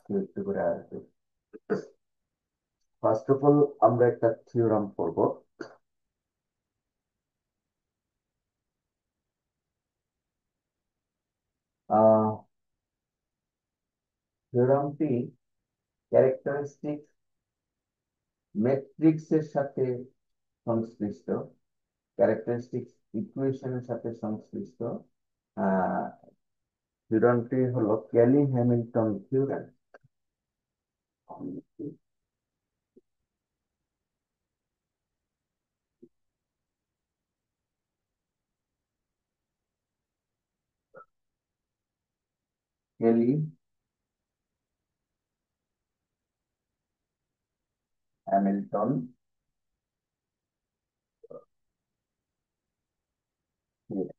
আজকে একটু করে আসবে। ফার্স্ট অফ অল আমরা একটা থিওরাম পড়ব। থিওরামটি ক্যারেক্টারিস্টিক ম্যাট্রিক্সের সাথে সংশ্লিষ্ট, ক্যারেক্টারিস্টিক ইকুয়েশনের সাথে সংশ্লিষ্ট। আহ থিওরামটি হলো Kelly Hamilton theorem. Kelly Hamilton theorem।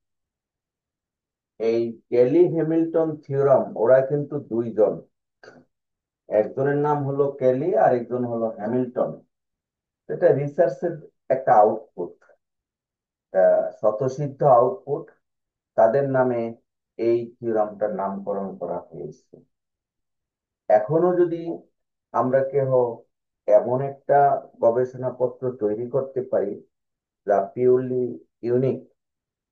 এই ক্যালি হ্যামিল্টন থিওরাম ওরা কিন্তু দুইজন, একজনের নাম হলো ক্যালি আর একজন হলো হ্যামিল্টন। এটা রিসার্চের একটা আউটপুট, স্বতঃসিদ্ধ আউটপুট। তাদের নামে এই থিওরামটার নামকরণ করা হয়েছে। এখনো যদি আমরা কেহ এমন একটা গবেষণাপত্র তৈরি করতে পারি যা পিওরলি ইউনিক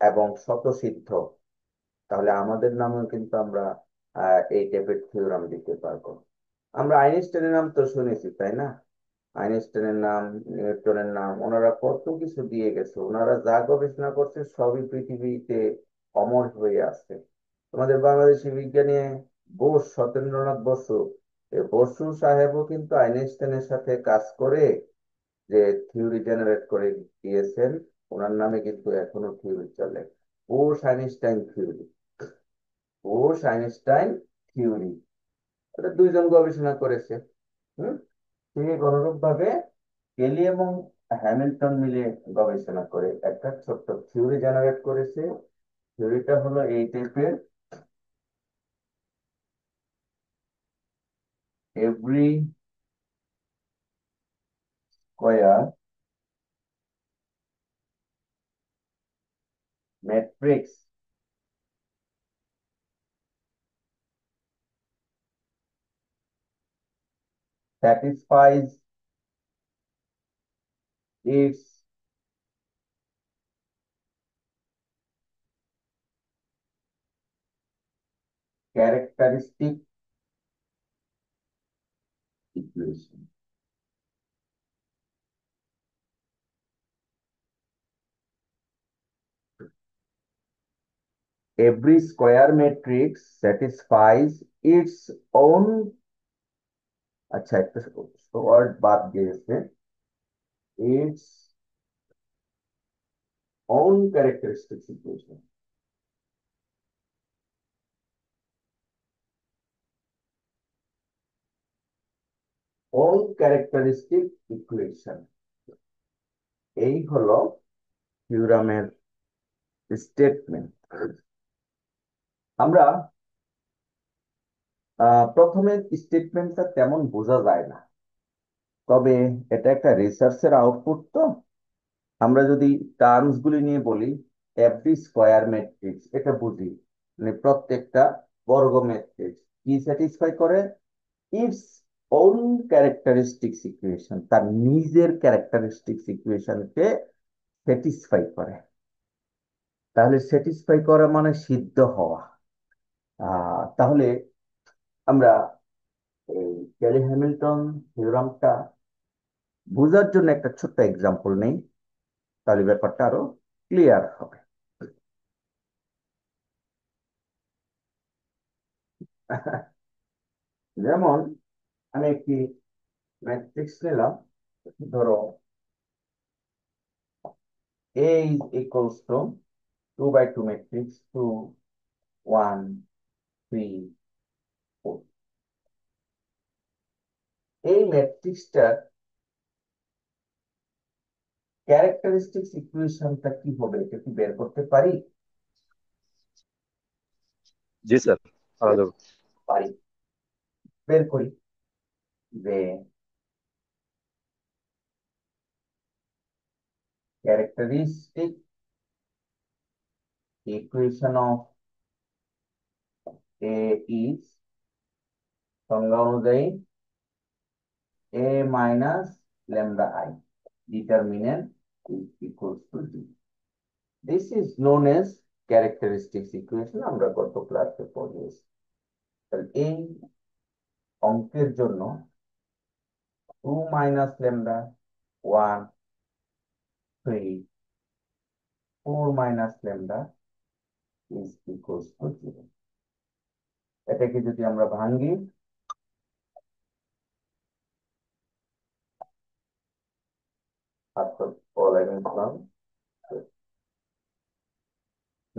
এবং স্বতঃসিদ্ধ, তাহলে আমাদের নামেও কিন্তু আমরা এই টাইপের থিওরাম দিতে পারবো। আমরা আইনস্টাইনের নাম তো শুনেছি, তাই না? আইনস্টাইনের নাম, নিউটনের নাম, ওনারা কত কিছু দিয়ে গেছে। ওনারা যা গবেষণা করছে সবই পৃথিবীতে অমর হয়ে আছে। আমাদের বাংলাদেশি বিজ্ঞানী বোস, সত্যেন্দ্রনাথ বসু, এই বসু সাহেবও কিন্তু আইনস্টাইনের সাথে কাজ করে যে থিওরি জেনারেট করে দিয়েছেন। ওনার নামে কিন্তু এখনো থিওরি চলে, Bose Einstein theory. Bose Einstein theory, এটা দুইজন গবেষণা করেছে। হুম ঠিক অনুরূপ ভাবে কেলি এবং হ্যামিল্টন মিলে গবেষণা করে একটা ছোট্ট থিওরি জেনারেট করেছে। থিওরিটা হলো এই টাইপের: every square matrix satisfies its characteristic equation. Every square matrix satisfies its own, আচ্ছা একটা ওয়ার্ড বাদ দিয়েছে, its own characteristic equation. Own characteristic equation, এই হলো থিওরামের স্টেটমেন্ট। আমরা প্রথমে স্টেটমেন্টটা তেমন বোঝা যায় না, তবে এটা একটা রিসার্চের আউটপুট। তো আমরা যদি টার্মস গুলি নিয়ে বলি, এভরি স্কোয়ার ম্যাট্রিক্স, এটা বুঝি মানে প্রত্যেকটা বর্গ ম্যাট্রিক্স কি স্যাটিসফাই করে? ইটস ওন ক্যারেক্টারিস্টিক্স ইকুয়েশন, তার নিজের ক্যারেক্টারিস্টিক্স ইকুয়েশনকে স্যাটিসফাই করে। তাহলে স্যাটিসফাই করা মানে সিদ্ধ হওয়া। তাহলে আমরা এই ক্যালি হ্যামিল্টন থিওরামটা বোঝার জন্য একটা ছোট্ট এক্সাম্পল নেই, তাহলে ব্যাপারটা আরো ক্লিয়ার হবে। যেমন আমি একটি ম্যাট্রিক্স নিলাম, ধরো A is equals to 2 by 2 matrix, 2, 1, 3, 4। এই ম্যাট্রিক্সটার ক্যারেক্টারিস্টিক্স ইকুয়েশনটা কি হবে, এটা কি বের করতে পারি? জি স্যার, পারা যাবে। পারি। বের করি যে characteristic equation of A is সংজ্ঞা অনুযায়ী a minus lambda I determinant is equals to 0. This is known as characteristics equation. আমরা গত ক্লাসে পড়িয়েছি। তাহলে এই অঙ্কের জন্য 2 minus lambda 1 3 4 minus lambda is equals to 0. এটাকে যদি আমরা ভাঙি, আচ্ছা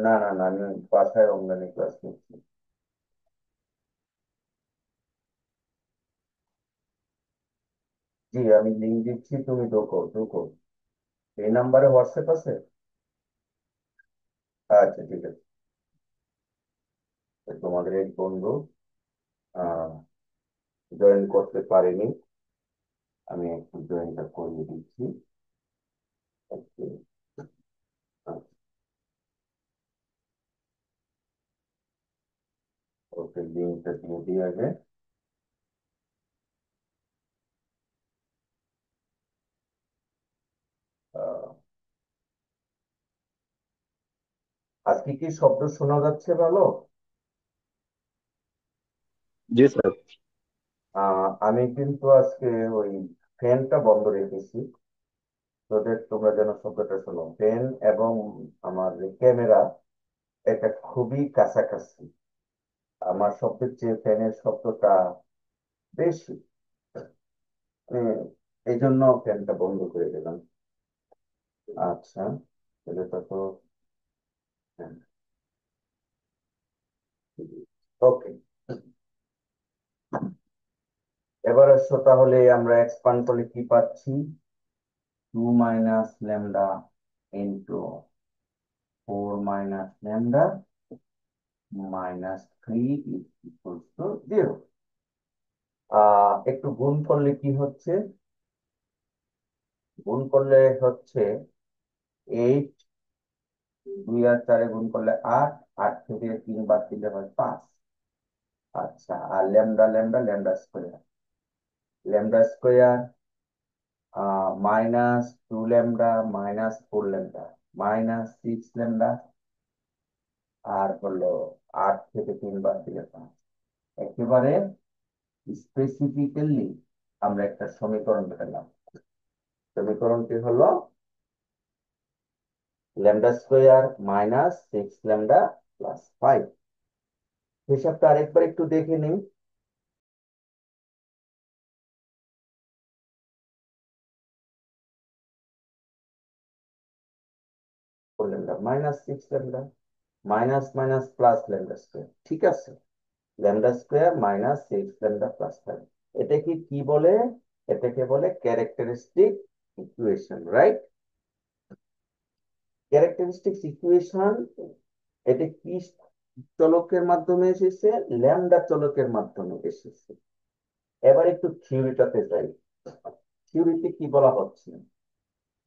না না না, আমি বাসায় অনলাইনে ক্লাস নিচ্ছি। জি, আমি লিঙ্ক দিচ্ছি, তুমি ঢোকো ঢোকো। এই নাম্বারে হোয়াটসঅ্যাপ আছে? আচ্ছা ঠিক আছে। তো তোমাদের এক বন্ধু জয়েন করতে পারেনি, আমি একটু জয়েনটা করিয়ে দিচ্ছি। Okay, আচ্ছা, ওকে লিঙ্কটা দিয়ে দিয়ে আগে। আহ, আজকে কি শব্দ শোনা যাচ্ছে ভালো? জি স্যার। আমি কিন্তু আজকে ওই ফ্যানটা বন্ধ রেখেছি, তোদের তোমরা যেন শব্দটা শোনো। ফ্যান এবং আমার যে ক্যামেরা, এটা খুবই কাছাকাছি। আমার শব্দের চেয়ে ফ্যানের শব্দটা বেশি। মানে এই জন্য ফ্যানটা বন্ধ করে দিলাম। আচ্ছা, এটা তো ওকে। এবার আসো, তাহলে আমরা এক্সপান্ড করলে কি পাচ্ছি? 2 minus lambda into 4 minus lambda minus 3 equals to 0। একটু গুণ করলে কি হচ্ছে? গুণ করলে হচ্ছে 8, 2 আর 4 গুণ করলে 8, 8 থেকে 3 বাদ দিলে হয় 5। আচ্ছা, আর lambda lambda lambda square, lambda square minus 2 lambda minus 4 lambda minus 6 lambda, আর হলো 8 থেকে 3 বাদ দিলে 5। একেবারে স্পেসিফিক্যালি আমরা একটা সমীকরণ পেলাম। সমীকরণটি হলো lambda square minus 6 lambda plus 5। হিসাবটা আরেকবার একটু দেখে নিই। Lambda minus 6 lambda minus minus plus lambda square, ঠিক আছে। Lambda square minus 6 lambda plus 5, এটাকে কি বলে? এটাকে বলে characteristic equation, right? Characteristic equation, এটা কি চলকের মাধ্যমে এসেছে? ল্যামডা চলকের মাধ্যমে এসেছে। এবার একটু থিওরিটাতে যাই। থিওরিতে কি বলা হচ্ছে?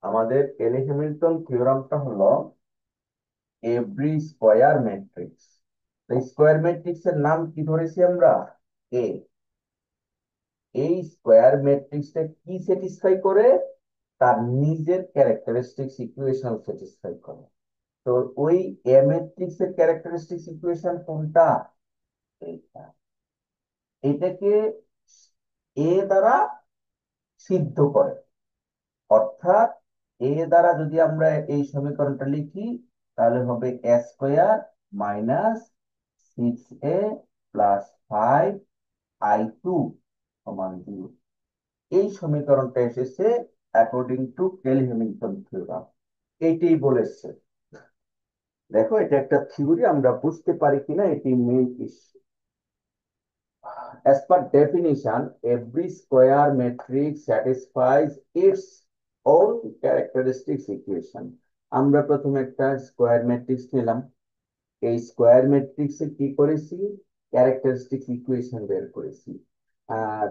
আমাদের এলি হ্যামিল্টন থিওরামটা হলো every square matrix. Square matrix এর নাম কি ধরেছি আমরা? এ। এই স্কয়ার ম্যাট্রিক্সটা কি স্যাটিসফাই করে? তার নিজের ক্যারেক্টারিস্টিক্স ইকুয়েশন স্যাটিসফাই করে। তো ওই এ ম্যাট্রিক্স এর ক্যারেক্টারিস্টিক্স ইকুয়েশন কোনটা? এইটা। এটাকে এ দ্বারা সিদ্ধ করে। অর্থাৎ এ দ্বারা যদি আমরা এই সমীকরণটা লিখি, তাহলে হবে এ square minus 6a plus 5i2 সমান 0। এই সমীকরণটা এসেছে according to Kelly Hamilton theorem. এইটাই বলেছে। দেখো, এটা একটা থিওরি, আমরা বুঝতে পারি কিনা এটি main issue. As per definition, every square matrix satisfies its own characteristics equation. আমরা প্রথমে একটা স্কোয়ার ম্যাট্রিক্স নিলাম। এই স্কোয়ার ম্যাট্রিক্সে কি করেছি? ক্যারেক্টারিস্টিক্স ইকুয়েশন বের করেছি।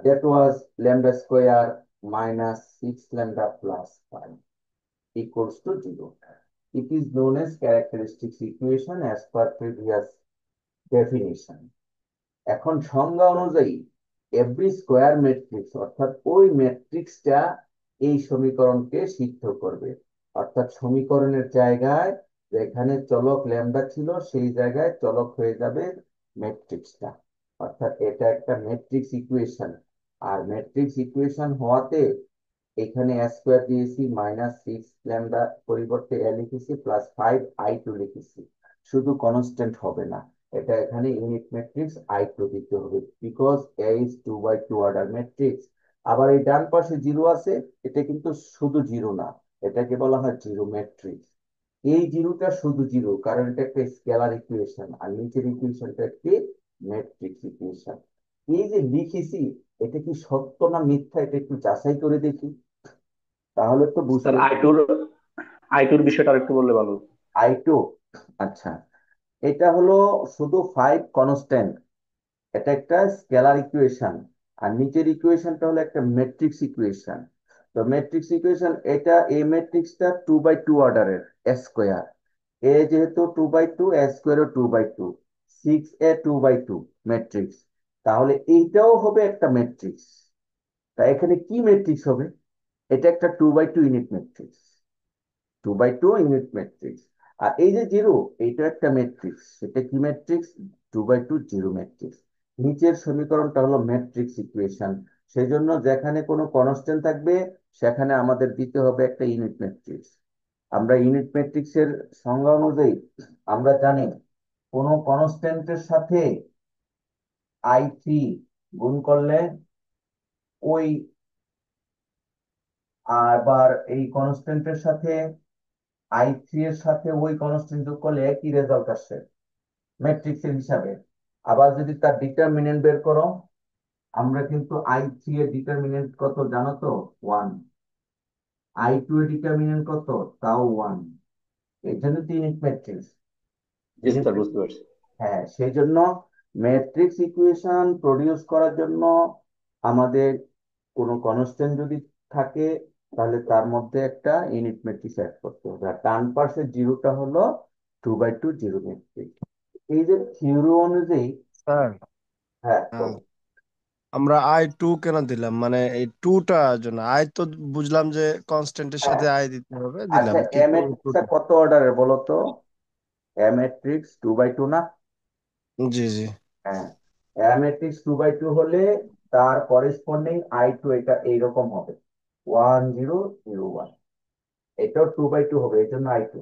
That was lambda square minus 6 lambda plus 5 equals to 0. It is known as characteristics equation as per previous definition. এখন সংজ্ঞা অনুযায়ী এভরি স্কোয়ার ম্যাট্রিক্স, অর্থাৎ ওই ম্যাট্রিক্সটা এই সমীকরণকে সিদ্ধ করবে। অর্থাৎ সমীকরণের জায়গায় যেখানে চলক ল্যামডা ছিল সেই জায়গায় চলক হয়ে যাবে ম্যাট্রিক্সটা। অর্থাৎ এটা একটা ম্যাট্রিক্স ইকুয়েশন। আর ম্যাট্রিক্স ইকুয়েশন হওয়াতে এখানে স্কোয়ার দিয়েছি, -6 ল্যামডা পরিবর্তে এ লিখেছি, +5 I2 লিখেছি। শুধু কনস্ট্যান্ট হবে না, এটা এখানে ইউনিট ম্যাট্রিক্স I2 দিতে হবে, because A is 2 by 2 order matrix. আবার এই ডান পাশে জিরো আছে, এটা কিন্তু শুধু জিরো না, এটাকে বলা হয় জিরো ম্যাট্রিক্স। এই জিরোটা শুধু জিরো, কারণ এটা একটা স্কেলার ইকুয়েশন, আর নিচের ইকুয়েশনটা একটি ম্যাট্রিক্স ইকুয়েশন। এই যে লিখেছি, এটা কি সত্য না মিথ্যা, এটা একটু যাচাই করে দেখি, তাহলে তো স্যার বুঝতে। আই টুর বিষয়টা আর একটু বললে ভালো হতো। I2, আচ্ছা, এটা হলো শুধু 5 কনস্ট্যান্ট, এটা একটা স্কেলার ইকুয়েশন। আর নিচের ইকুয়েশনটা হলো একটা ম্যাট্রিক্স ইকুয়েশন। তো ম্যাট্রিক্স ইকুয়েশন এটা, এই ম্যাট্রিক্সটা 2 বাই 2 অর্ডারের, স্কোয়ার। এ যেহেতু 2 বাই 2, স্কোয়ারও 2 বাই 2, 6A 2 বাই 2 ম্যাট্রিক্স। তাহলে এইটাও হবে একটা ম্যাট্রিক্স। তা এখানে কি ম্যাট্রিক্স হবে? এটা একটা 2 by 2 unit matrix, 2 by 2 unit matrix. আর এই যে জিরো, এইটা একটা ম্যাট্রিক্স, সেটা কি ম্যাট্রিক্স? 2 by 2 zero matrix. নিচের সমীকরণটা হলো ম্যাট্রিক্স ইকুয়েশন। সেই জন্য যেখানে কোনো কনস্ট্যান্ট থাকবে সেখানে আমাদের দিতে হবে একটা ইউনিট ম্যাট্রিক্স। আমরা ইউনিট ম্যাট্রিক্সের সংজ্ঞা অনুযায়ী আমরা জানি, কোনো কনস্ট্যান্টের সাথে I3 গুণ করলে ওই, আবার এই কনস্ট্যান্টের সাথে I3 এর সাথে ওই কনস্ট্যান্ট যোগ করলে একই রেজাল্ট আসে ম্যাট্রিক্সের হিসাবে। আবার যদি তার ডিটারমিনেন্ট বের করো, আমরা কিন্তু I3 এর ডিটারমিনেন্ট কত জানো তো? 1। I2 এর ডিটারমিনেন্ট কত? তাও 1। এই জন্য তো unit matrix. G unit, sir, বুঝতে পারছি। হ্যাঁ, সেই জন্য ম্যাট্রিক্স ইকুয়েশন প্রডিউস করার জন্য আমাদের কোনো কনস্ট্যান্ট যদি থাকে, তাহলে তার মধ্যে একটা ইউনিট ম্যাট্রিক্স অ্যাড করতে হবে। আর ডান পাশের জিরোটা হলো 2 বাই 2 জিরো ম্যাট্রিক্স। এই যে থিওরি অনুযায়ী, স্যার, হ্যাঁ আহ, বলো। আমরা I2 কেন দিলাম, মানে এই টুটা জন্য? আই তো বুঝলাম যে কনস্ট্যান্টের হ্যাঁ, সাথে আই দিতে হবে, আচ্ছা, দিলাম, এ কিন্তু ম্যাট্রিক্সটা টুটা। কত অর্ডারের বলো তো? এ ম্যাট্রিক্স 2 বাই 2 না? জি জি। হ্যাঁ, এ ম্যাট্রিক্স 2 বাই 2 হলে তার করেসপন্ডিং I2 এটা এইরকম হবে, 1 0 0 1। এটাও 2 বাই 2 হবে, এই জন্য I2।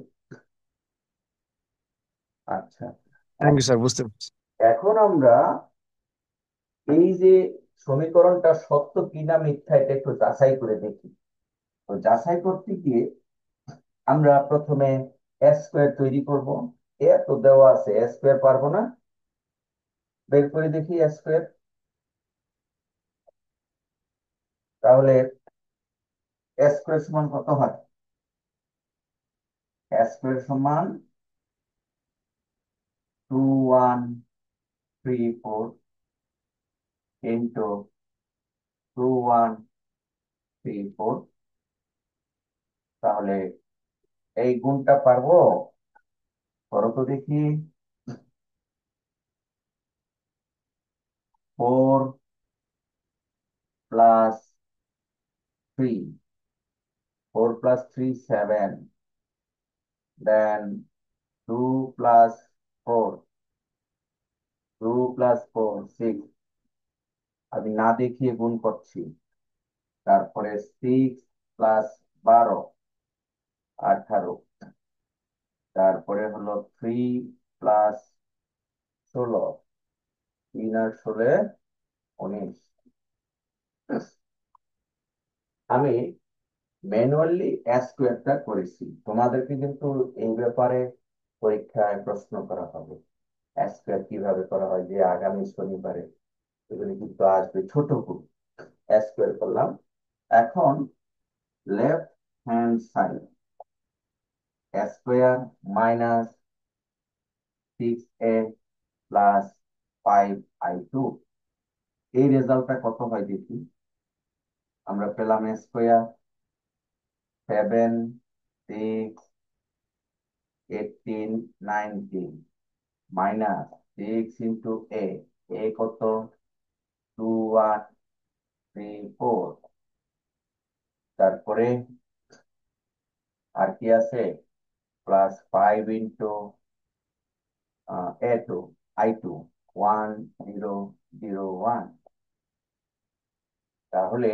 আচ্ছা, থ্যাংক ইউ এখন স্যার, বুঝতে পারছি। এখন আমরা এই যে সমীকরণটা সত্য কিনা মিথ্যা, এটা একটু যাচাই করে দেখি। তো যাচাই করতে গিয়ে আমরা প্রথমে স্কোয়ার তৈরি করব। এ তো দেওয়া আছে, স্কোয়ার পারবো না, বের করে দেখি স্কোয়ার। তাহলে স্কোয়ার সমান কত হয়? স্কোয়ার সমান 2134 ইন্টু 2134। তাহলে এই গুণটা পারবো? করো তো দেখি। 4 + 3, 4 + 3 7, দেন 2 + 4, 2 + 4 6। আমি না দেখিয়ে গুণ করছি। তারপরে 6 + 12 18। তারপরে হলো 3 + 16, 3 আর 16 19। আমি ম্যানুয়ালি স্কোয়ারটা করেছি, তোমাদেরকে কিন্তু এই ব্যাপারে পরীক্ষায় প্রশ্ন করা হবে, স্কোয়ার কিভাবে করা হয়, যে আগামী শনিবারে এগুলি কিন্তু আসবে। ছোট গ্রুপ স্কোয়ার করলাম। এখন left hand side, square -6A + 5I2, এই রেজাল্টটা কত হয় দেখি। আমরা পেলাম স্কোয়ার 7 6 18 19 -6 × A, এ কত? 2 1 3 4, তারপরে আর কি আছে, +5 * A2 I2 1 0 0 1। তাহলে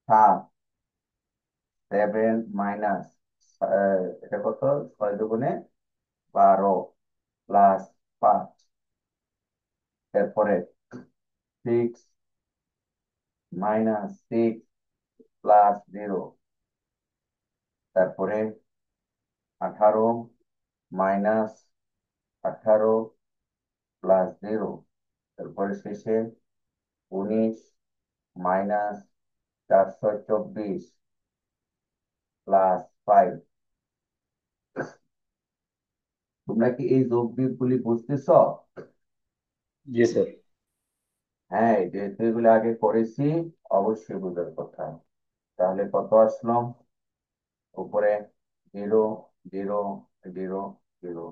7 মাইনাস, এটা কত, 6 × 2 = 12 +5, এরপরে 6 - 6 +0, তারপরে 18 - 18 +0, তারপরে শেষে 19 - 424 +5। তোমরা কি এই যোগ বিয়োগ গুলি বুঝতেছ? জি স্যার। হ্যাঁ, যেহেতু এগুলো আগে করেছি, অবশ্যই বুঝার কথা। তাহলে কত আসলাম, উপরে 0 0 0 0,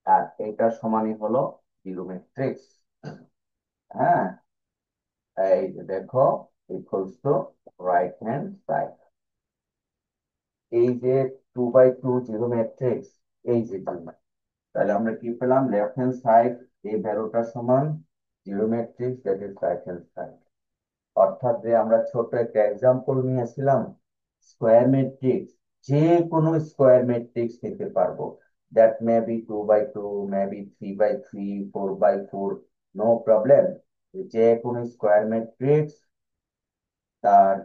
আর এটা সমানই হলো জিরো ম্যাট্রিক্স। হ্যাঁ, এই যে দেখো, equals to right hand side. এই যে 2/2 জিরো ম্যাট্রিক্স, এই যে জিরো, তাহলে আমরা কি পেলাম, লেফট হ্যান্ড সাইড এই ভ্যালুটা সমান zero matrix, that is right hand side. অর্থাৎ যে আমরা ছোট একটা এক্সাম্পল নিয়েছিলাম, স্কোয়ার ম্যাট্রিক্স, যে কোনো স্কোয়ার ম্যাট্রিক্স নিতে পারবো। That may be 2/2, may be 3/3, 4/4, no problem. যে কোনো স্কোয়ার ম্যাট্রিক্স তার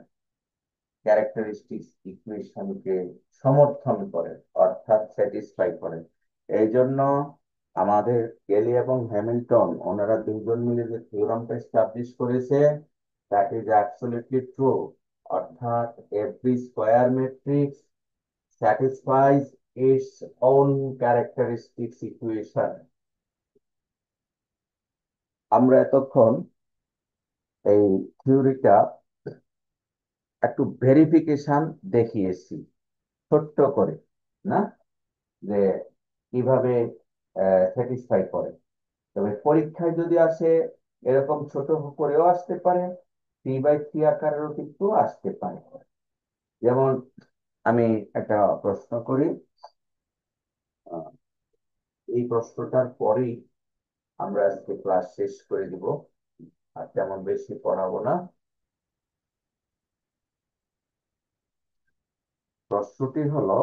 ক্যারেক্টারিস্টিক্স ইকুয়েশনকে সমর্থন করে, অর্থাৎ স্যাটিসফাই করে। এই জন্য আমাদের কেলি এবং হ্যামিল্টন, ওনারা দুজন মিলে যে থিওরামটা এস্টাবলিশ করেছে, দ্যাট ইজ অ্যাবসলিউটলি ট্রু। অর্থাৎ every square matrix satisfies its own characteristics equation. আমরা এতক্ষণ এই থিওরিটা একটু ভেরিফিকেশন দেখিয়েছি ছোট্ট করে, না, যে কিভাবে স্যাটিসফাই করে। তবে পরীক্ষায় যদি আসে, এরকম ছোট করেও আসতে পারে, 3/3 আকারেরও কিন্তু আসতে পারে। যেমন আমি একটা প্রশ্ন করি, আহ, এই প্রশ্নটার পরেই আমরা আজকে ক্লাস শেষ করে দিব, আর তেমন বেশি পড়াবো না। প্রশ্নটি হলো,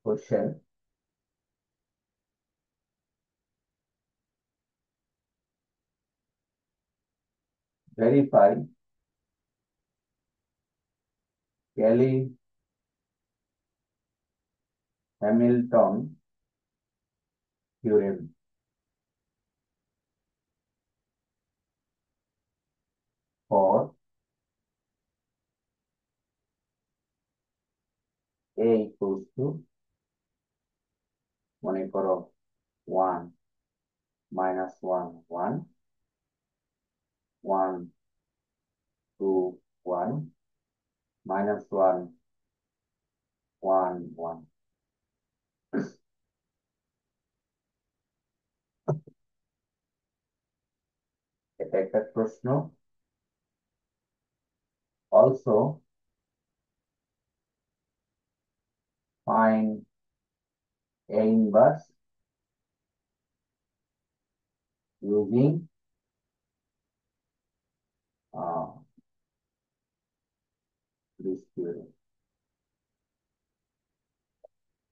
question, verify Kelly Hamilton theorem for A equals to, মনে করো, 1 -1 1 1 2 1 -1 1 1। এটা একটা প্রশ্ন। Also find A inverse using this theorem.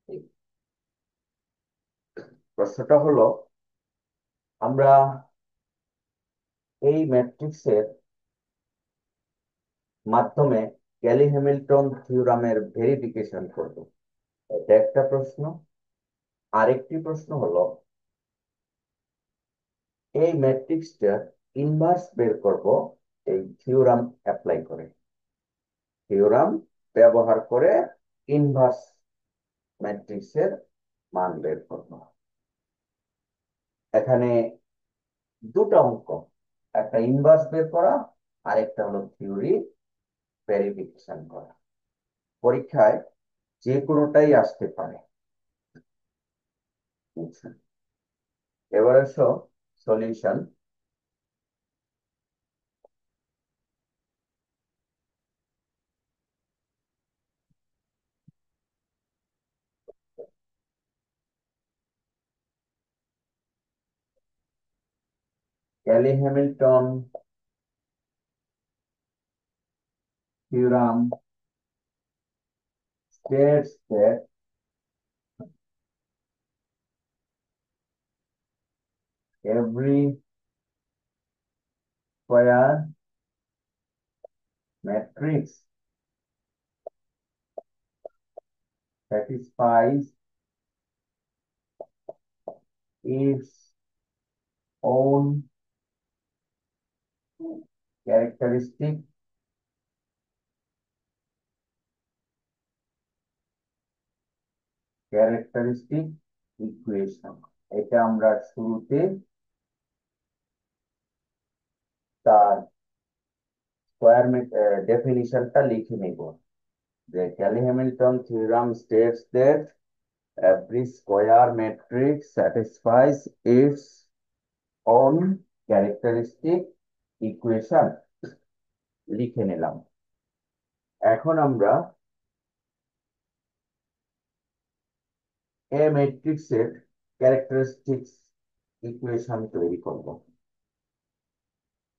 এই প্রশ্নটা হলো, আমরা এই ম্যাট্রিক্সের মাধ্যমে ক্যালি হ্যামিল্টন থিওরামের ভেরিফিকেশন করব। এটা একটা প্রশ্ন। আরেকটি প্রশ্ন হলো, এই ম্যাট্রিক্সটার ইনভার্স বের করব এই থিওরাম অ্যাপ্লাই করে। থিওরাম ব্যবহার করে ইনভার্স ম্যাট্রিক্সের মান বের করব। এখানে দুটো অঙ্ক, একটা ইনভার্স বের করা, আরেকটা হলো থিওরি ভেরিফিকেশন করা। পরীক্ষায় যে কোনোটাই আসতে পারে। আচ্ছা, এবার আসো solution. Kelly-Hamilton theorem states that every square matrix satisfies its own characteristic equation. এটা আমরা শুরুতে তার স্কোয়ার ডেফিনিশনটা লিখে নেব, যে Kelly-Hamilton theorem states that every square matrix satisfies its own characteristic equation লিখে নিলাম। এখন আমরা এ ম্যাট্রিক্সের ক্যারেক্টারিস্টিক্স ইকুয়েশন তৈরি করব।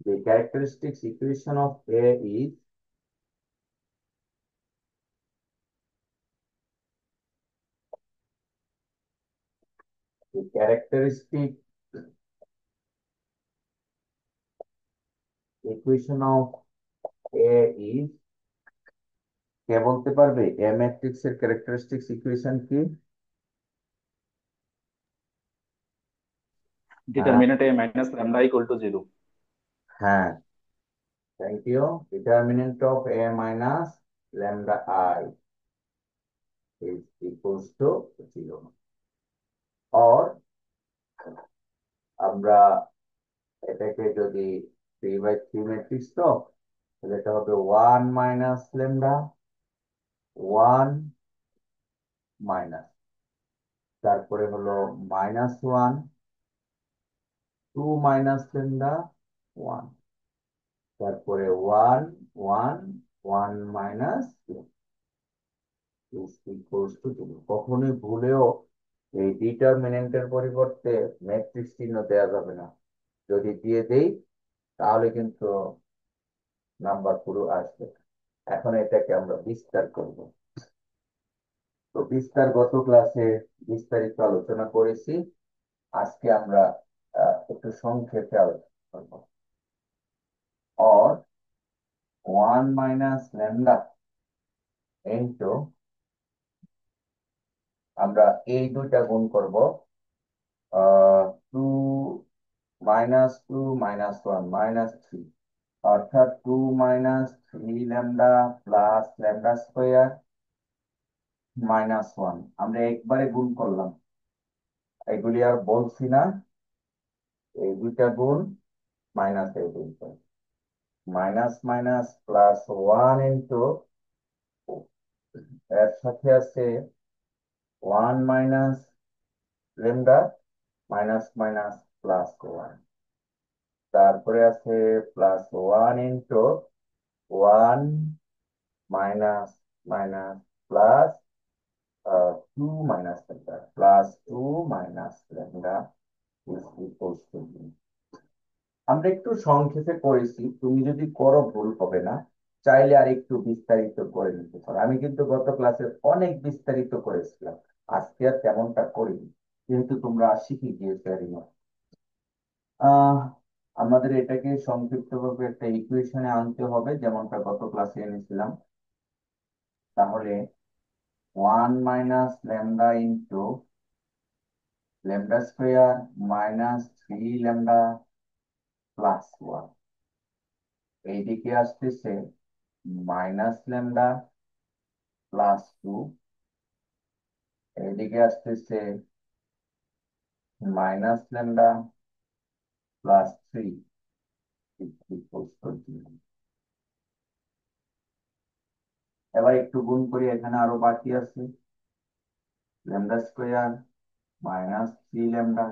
The characteristics equation of A is the characteristic equation of A is, কে বলতে পারবে এ ম্যাট্রিক্স এর ক্যারেক্টারিস্টিক্স ইকুয়েশন কি? হ্যাঁ, Determinant A minus lambda equal to 0. হ্যাঁ, thank you. Determinant of A minus lambda I is equals to 0, or আমরা এটাকে যদি 3/3 matrix, তো তাহলে এটা হবে 1 মাইনাস ল্যামডা 1 মাইনাস, তারপরে হলো -1 2 মাইনাস ল্যামডা 1, তারপরে 1 1 1 মাইনাস ইকুয়ালস টু 0। কখনোই ভুলেও এই ডিটারমিনেন্টের পরিবর্তে ম্যাট্রিক্স চিহ্ন দেওয়া যাবে না। যদি দিয়ে দেই তাহলে কিন্তু নাম্বার পুরো আসবে। এখন এটাকে আমরা বিস্তার করব। তো বিস্তার গত ক্লাসে বিস্তারিত আলোচনা করেছি। আজকে আমরা একটু সংক্ষেপে আলোচনা করব। or 1 মাইনাস ল্যামডা ইন্টু, আমরা এই দুইটা গুণ করব, 2 -2 -1 -3, অর্থাৎ 2 3 ল্যামডা প্লাস ল্যামডা স্কোয়ার -1। আমরা একবারে গুণ করলাম, এগুলি আর বলছি না। এই দুইটা গুণ মাইনাস এই গুণ করে মাইনাস মাইনাস প্লাস 1 ইন্টু, এর সাথে আছে 1 minus lambda minus minus plus 1, তারপরে আছে plus 1 into 1 minus minus plus 2 minus lambda plus 2 minus lambda is equals to. আমরা একটু সংক্ষেপে করেছি, তুমি যদি করো ভুল হবে না, চাইলে আর একটু বিস্তারিত করে নিতে পারো। আমি কিন্তু গত ক্লাসে অনেক বিস্তারিত করেছিলাম, আজকে আর তেমনটা করিনি, যেহেতু তোমরা শিখে গিয়েছো এরই মধ্যে। আহ আমাদের এটাকে সংক্ষিপ্তভাবে একটা ইকুয়েশনে আনতে হবে, যেমনটা গত ক্লাসে এনেছিলাম। তাহলে 1 minus lambda into lambda square -3 lambda plus 1, এইদিকে আসতেছে মাইনাস ল্যামডা প্লাস 2, এইদিকে আসতেছে minus lambda plus 3 equals to 0। এবার একটু গুণ করি, এখানে আরো বাকি আছে। Lambda square minus 3 lambda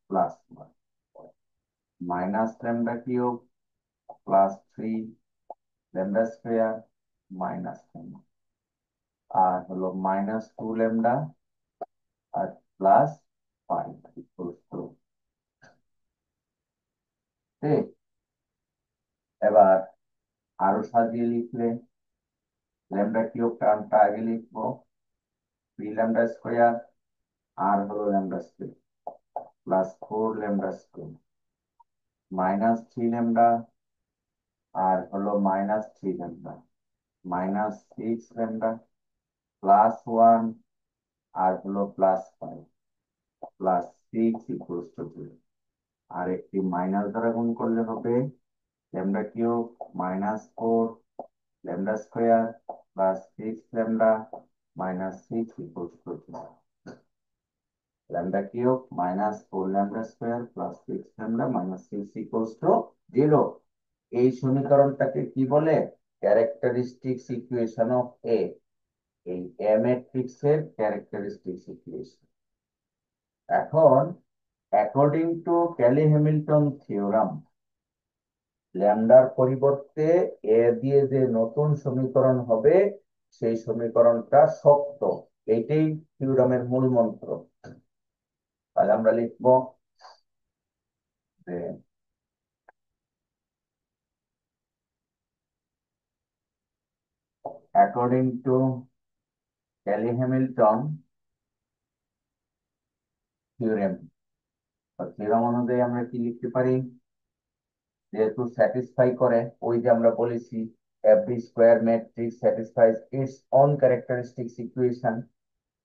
plus 1 minus lambda cube plus 3 lambda square minus 10 আর হলো -2 ল্যামডা আর প্লাস 5 ইকুয়ালস টু। এবার আরো সাজিয়ে লিখলে ল্যামডা কিউব টার্মটা আগে লিখবো, 3 ল্যামডা স্কোয়ার আর হলো lambda square plus 4 lambda square -3 lambda আর হলো -3 ল্যামডা -6 ল্যামডা প্লাস 1 আর হলো +5 প্লাস 6 ইকুয়ালস টু 0। আর একটি মাইনাস দ্বারা গুণ করলে হবে lambda cube -4 lambda square plus 6 lambda -6 equals to 0। Lambda cube -4 lambda square plus 6 lambda -6 equals to 0। এই সমীকরণটাকে কি বলে? Characteristics equation of A. এই এ ম্যাট্রিক্স এর ক্যারেক্টারিস্টিক্স ইকুয়েশন। এখন according to Cayley Hamilton theorem, ল্যামডার পরিবর্তে এ দিয়ে যে নতুন সমীকরণ হবে সেই সমীকরণটা সত্য। এইটাই থিওরামের মূল মন্ত্র। তাহলে আমরা লিখবো যে according to Cayley Hamilton theorem, theorem অনুযায়ী আমরা কি লিখতে পারি? যেহেতু স্যাটিসফাই করে, ওই যে আমরা বলেছি every square matrix satisfies it's on characteristics equation,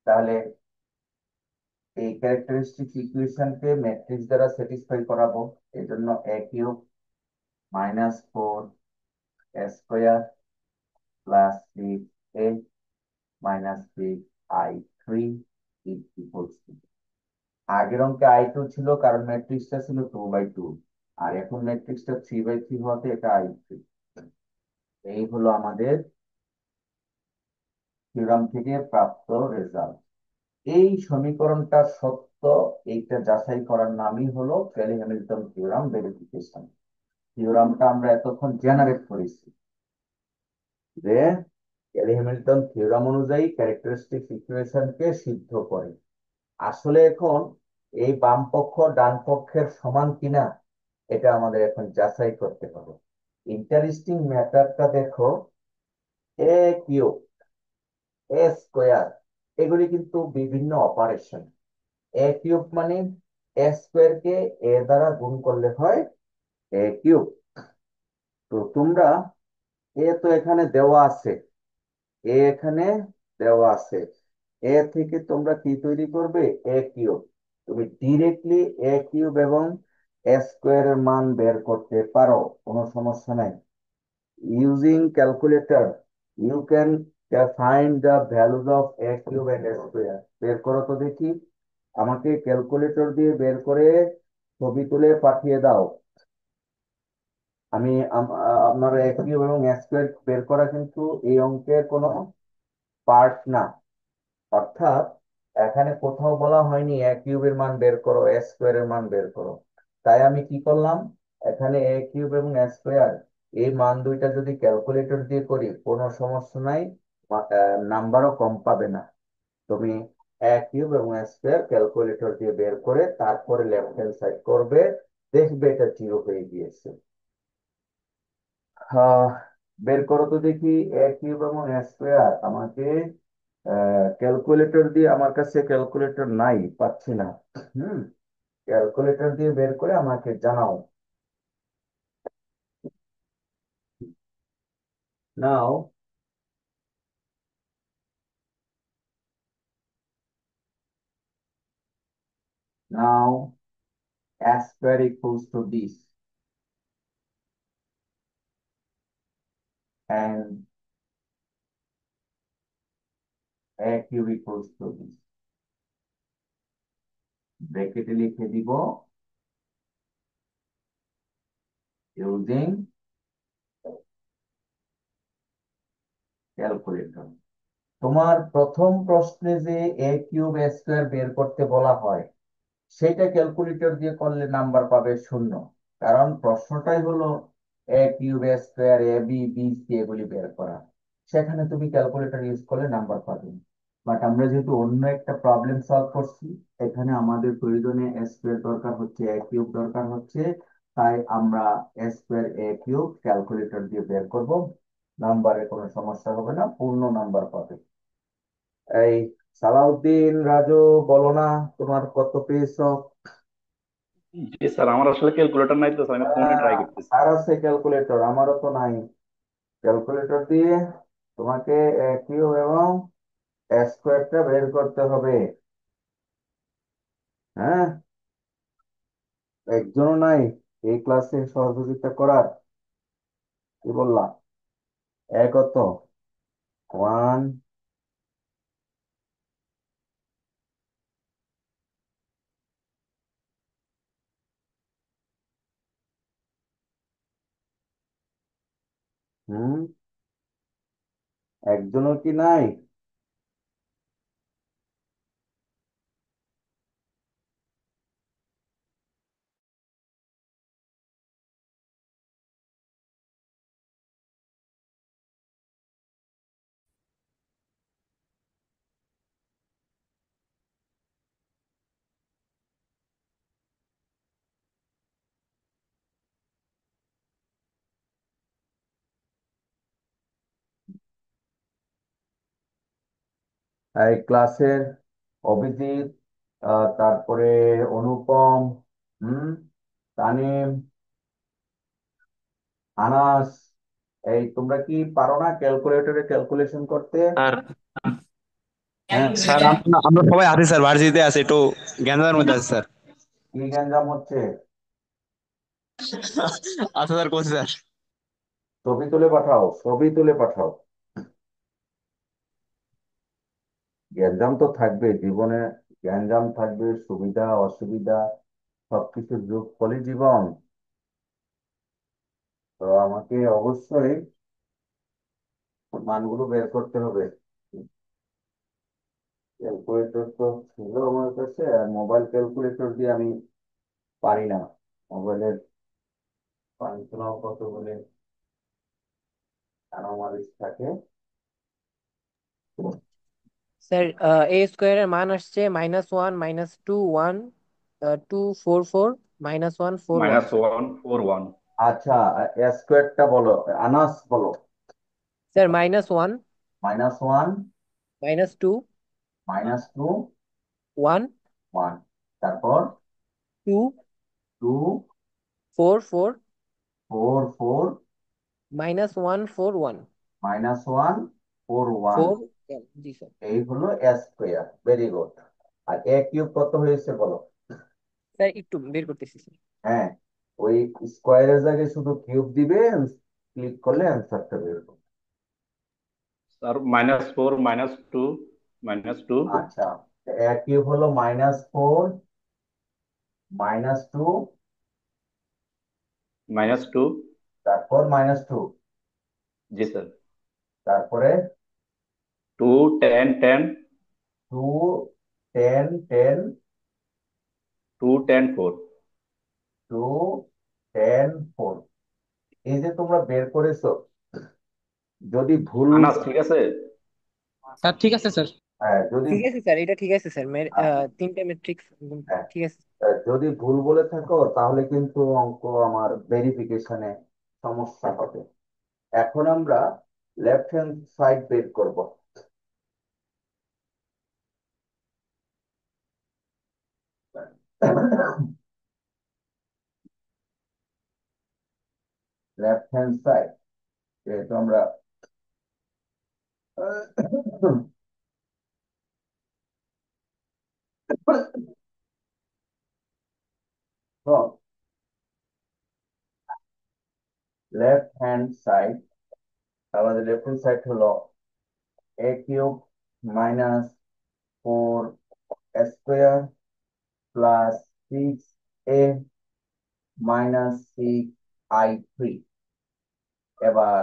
তাহলে এই ক্যারেক্টারিস্টিক্স ইকুয়েশনকে ম্যাট্রিক্স দ্বারা স্যাটিসফাই করাবো। এই জন্য A cube -4 square plus 6 A -6 I3 equals to, আগের অঙ্কে I2 ছিল কারণ ম্যাট্রিক্সটা ছিল 2/2, আর এখন ম্যাট্রিক্সটা 3/3 হওয়াতে এটা I3। এই হলো আমাদের থিওরাম থেকে প্রাপ্ত রেজাল্ট। এই সমীকরণটা সত্য, এইটা যাচাই করার নামই হলো ক্যালি হ্যামিল্টন থিওরাম ভেরিফিকেশন। থিওরামটা আমরা এতক্ষণ জেনারেট করেছি যে ক্যালি হ্যামিল্টন থিওরাম অনুযায়ী ক্যারেক্টারিস্টিক ইকুয়েশনকে সিদ্ধ করে। আসলে এখন এই বাম পক্ষ ডান পক্ষের সমান কিনা এটা আমাদের এখন যাচাই করতে হবে। ইন্টারেস্টিং ম্যাটারটা দেখো, এ কিউব এ স্কোয়ার এগুলি কিন্তু বিভিন্ন অপারেশন। এ কিউব মানে এ স্কোয়ার কে এ দ্বারা গুণ করলে হয় এ কিউব। তো তোমরা এ তো এখানে দেওয়া আছে, এ এখানে দেওয়া আছে, এ থেকে তোমরা কি তৈরি করবে? এ কিউব। তুমি ডিরেক্টলি এ কিউব এবং এ স্কোয়ার এর মান বের করতে পারো, কোনো সমস্যা নাই। Using calculator you can find the values of A cube and A square. বের করো তো দেখি, আমাকে ক্যালকুলেটর দিয়ে বের করে ছবি তুলে পাঠিয়ে দাও। আমি আপনার এ কিউব এবং এ স্কোয়ার বের করা কিন্তু এই অঙ্কের কোনো পার্ট না। অর্থাৎ এখানে কোথাও বলা হয়নি এ কিউবের মান বের করো, এ স্কোয়ারের মান বের করো। তাই আমি কি করলাম, এখানে এ কিউব এবং এ স্কোয়ার এই মান দুইটা যদি ক্যালকুলেটর দিয়ে করি কোনো সমস্যা নাই, নাম্বারও কম পাবে না। তুমি এ কিউব এবং এ স্কোয়ার ক্যালকুলেটর দিয়ে বের করে তারপরে লেফট হ্যান্ড সাইড করবে, দেখবে এটা 0 হয়ে গিয়েছে। আহ, বের করো তো দেখি এ কিউব এবং এ স্কোয়ার। আমাকে ক্যালকুলেটর দিয়ে, আমার কাছে ক্যালকুলেটর নাই, পাচ্ছি না। হুম, ক্যালকুলেটর দিয়ে বের করে আমাকে জানাও। নাও নাও a square equals to this and a cube equals to this। ব্র্যাকেটে লিখে দিব using ক্যালকুলেটর। তোমার প্রথম প্রশ্নে যে এ কিউব এ স্কোয়ার বের করতে বলা হয়, সেটা ক্যালকুলেটর দিয়ে করলে নাম্বার পাবে শূন্য। কারণ প্রশ্নটাই হলো এ cube A square, A B B C এগুলি বের করা। সেখানে তুমি ক্যালকুলেটর ইউজ করলে নাম্বার পাবে। বাট আমরা যেহেতু অন্য একটা প্রবলেম সলভ করছি, এখানে আমাদের প্রয়োজনে এ স্কোয়ার দরকার হচ্ছে, এ কিউব দরকার হচ্ছে, তাই আমরা এ স্কোয়ার এ কিউব ক্যালকুলেটর দিয়ে বের করব। নাম্বারে কোনো সমস্যা হবে না, পূর্ণ নাম্বার পাবে। এই সালাউদ্দিন রাজু, বলো না তোমার কত পেয়েছো? জি স্যার, আমার আসলে ক্যালকুলেটর নাই তো স্যার, আমি ফোনে ট্রাই করতেছি। আর আছে ক্যালকুলেটর, আমারও তো নাই। ক্যালকুলেটর দিয়ে তোমাকে কিউব এবং স্কোয়ারটা বের করতে হবে। হ্যাঁ, একজনও নাই এই ক্লাসে সহযোগিতা করার? কি বললাম? কত? ওয়ান। হুম, একজনও কি নাই? এই ক্লাসের অভিজিৎ, তারপরে অনুপম, হুম, তানিম, আনাস, এই তোমরা কি পারো না ক্যালকুলেটরে ক্যালকুলেশন করতে? স্যার হ্যাঁ, স্যার আমরা আমরা সবাই আছি স্যার, ভার্সিটিতে আছি, একটু জ্ঞানের মধ্যে আছি স্যার। কি গ্যাঞ্জাম হচ্ছে? আচ্ছা স্যার, করছি স্যার। ছবি তুলে পাঠাও, ছবি তুলে পাঠাও। গ্যাঞ্জাম তো থাকবে জীবনে, গ্যাঞ্জাম থাকবে, সুবিধা অসুবিধা সবকিছুর যোগ ফলই জীবন। তো আমাকে অবশ্যই মানগুলো বের করতে হবে। ক্যালকুলেটর তো ছিল আমার কাছে, আর মোবাইল ক্যালকুলেটর দিয়ে আমি পারি না। মোবাইলের ফাংশনাল কতগুলি অ্যানোমালিস থাকে। স্যার এ স্কোয়ারের মান আসছে -1 -2 1 2 4 4 -1 4 1। -1 4 1। আচ্ছা, স্কোয়ারটা বলো, আনাস বলো। স্যার -1 -1, -2 -2, 1 1, তারপর 2 টু, 4 4 ফোর, ফোর, -1 4 1 -1 4 1। 4। জি স্যার। এই হলো স্কোয়ার, ভেরি গুড। আর এ কিউব কত হয়েছে বলো? স্যার একটু বের করতেছি স্যার। হ্যাঁ, ওই স্কোয়ারের জায়গায় শুধু কিউব দিবে, ক্লিক করলে অ্যান্সারটা বের হবে। স্যার -4 -2 -2 আচ্ছা, এ কিউব হলো -4, -2, -2। তারপর -2, জি স্যার। তারপরে 2 10 10 টু, 10, 10, 2 10 4। টু, 10, 4। এই যে তোমরা বের করেছো, যদি ভুল, আনাস ঠিক আছে। স্যার ঠিক আছে স্যার। হ্যাঁ যদি, ঠিক আছে স্যার, এটা ঠিক আছে স্যার। আচ্ছা, তিনটে ম্যাট্রিক্স হ্যাঁ, ঠিক আছে। যদি ভুল বলে থাকো তাহলে কিন্তু অঙ্ক আমার ভেরিফিকেশনে সমস্যা হবে। এখন আমরা লেফট হ্যান্ড সাইড বের করব। লেফট হ্যান্ড সাইড যেহেতু আমরা লেফট হ্যান্ড সাইড, আমাদের লেফট হ্যান্ড সাইড হলো এ cube -4 square plus 6a -6i3। এবার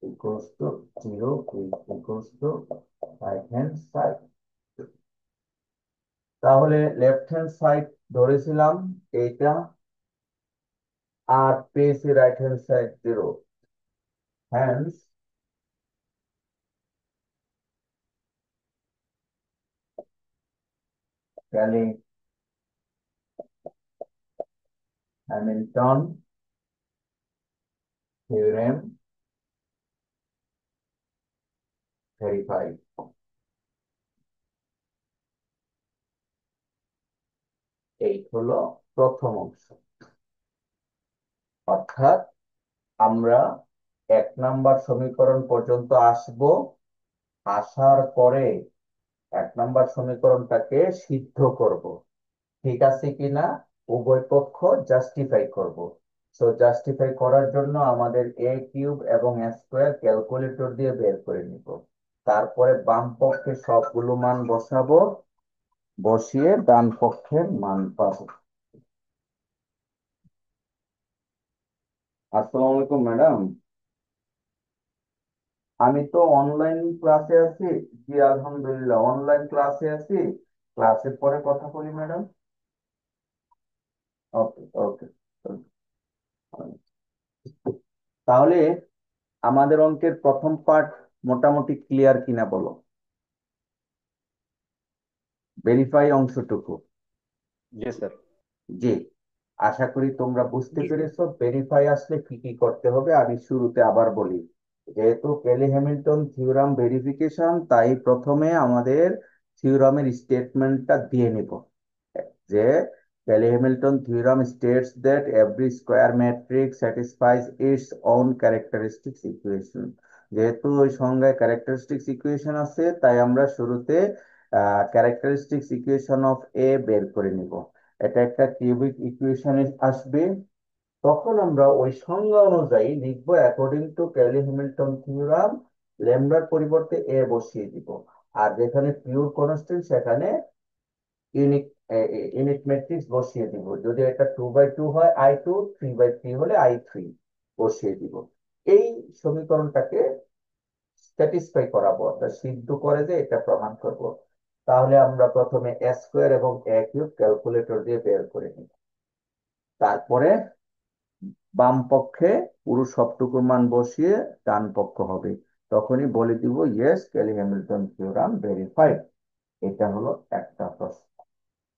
equals to 0 is equals to right hand side। তাহলে লেফট হ্যান্ড সাইড ধরেছিলাম এইটা, আর পেয়েছি right hand side 0, hence Cayley Hamilton theorem verified. এই হলো প্রথম অংশ। অর্থাৎ আমরা 1 নাম্বার সমীকরণ পর্যন্ত আসব, আসার পরে 1 নাম্বার সমীকরণটাকে সিদ্ধ করব, ঠিক আছে কিনা উভয় পক্ষ জাস্টিফাই করব। সো জাস্টিফাই করার জন্য আমাদের এ কিউব এবং এ স্কোয়ার ক্যালকুলেটর দিয়ে বের করে নিব। তারপরে বাম পক্ষে সবগুলো মান বসাবো, বসিয়ে ডান পক্ষের মান পাবো। আসসালামু আলাইকুম ম্যাডাম, আমি তো অনলাইন ক্লাসে আছি। জি আলহামদুলিল্লাহ, অনলাইন ক্লাসে আছি। ক্লাসের পরে কথা বলি ম্যাডাম। ওকে ওকে। তাহলে আমাদের অঙ্কের প্রথম পার্ট মোটামুটি ক্লিয়ার কিনা বলো, ভেরিফাই অংশটুকু। জি স্যার। জি, আশা করি তোমরা বুঝতে জি স্যার। পেরেছো ভেরিফাই আসলে কি কি করতে হবে। আমি শুরুতে আবার বলি, যেহেতু কেলি হ্যামিল্টন থিওরাম ভেরিফিকেশন, তাই প্রথমে আমাদের থিওরামের স্টেটমেন্টটা দিয়ে নিব যে Cayley Hamilton theorem states that every square matrix satisfies its own characteristics equation. যেহেতু ওই সংজ্ঞায় ক্যারেক্টারিস্টিক্স ইকুয়েশন আছে, তাই আমরা শুরুতে ক্যারেক্টারিস্টিক্স ইকুয়েশন অফ এ বের করে নিব। এটা একটা কিউবিক ইকুয়েশন আসবে, তখন আমরা ওই সংজ্ঞা অনুযায়ী লিখবো according to Cayley Hamilton theorem, ল্যামডার পরিবর্তে এ বসিয়ে দিব। আর যেখানে পিওর কনস্ট্যান্ট সেখানে ইউনিট ইউনিট ম্যাট্রিক্স বসিয়ে দিব। যদি এটা 2/2 হয় I2, 3/3 হলে I3 বসিয়ে দিব। এই সমীকরণটাকে স্যাটিসফাই করাবো, অর্থাৎ সিদ্ধ করে যে এটা প্রমাণ করব। তাহলে আমরা প্রথমে এ স্কোয়ার এবং এ কিউব ক্যালকুলেটর দিয়ে বের করে নিব। তারপরে বাম পক্ষে পুরো সবটুকুর মান বসিয়ে ডান পক্ষ হবে, তখনই বলে দিব yes Kelly Hamilton theorem verified. এটা হলো একটা প্রশ্ন।